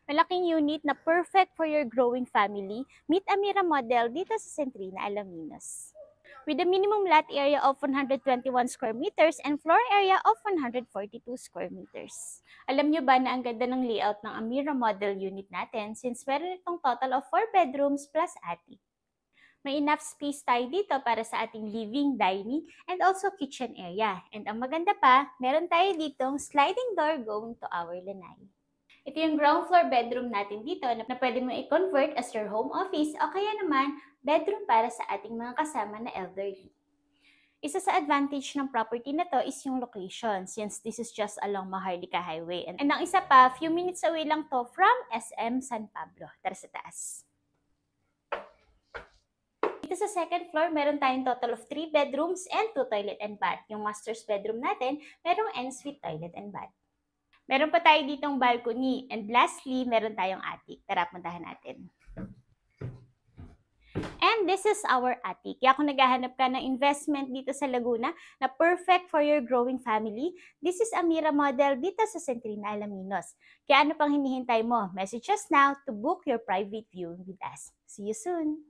Malaking unit na perfect for your growing family. Meet Amira model dito sa Centrina, Alaminos. With a minimum lot area of 121 square meters and floor area of 142 square meters. Alam nyo ba na ang ganda ng layout ng Amira model unit natin since meron itong total of 4 bedrooms plus attic. May enough space tayo dito para sa ating living, dining, and also kitchen area. And ang maganda pa, meron tayo ditong sliding door going to our lanai. Ito yung ground floor bedroom natin dito na pwede mo i-convert as your home office o kaya naman bedroom para sa ating mga kasama na elderly. Isa sa advantage ng property na to is yung location since this is just along Maharlika Highway. And ang isa pa, few minutes away lang to from SM San Pablo. Tara sa taas. Dito sa second floor, meron tayong total of 3 bedrooms and 2 toilet and bath. Yung master's bedroom natin, merong ensuite toilet and bath. Meron pa tayo ditong balcony. And lastly, meron tayong attic. Tara, puntahan natin. And this is our attic. Kaya kung naghahanap ka ng investment dito sa Laguna na perfect for your growing family, this is Amira model dito sa Centrina, Alaminos. Kaya ano pang hinihintay mo? Message us now to book your private viewing with us. See you soon!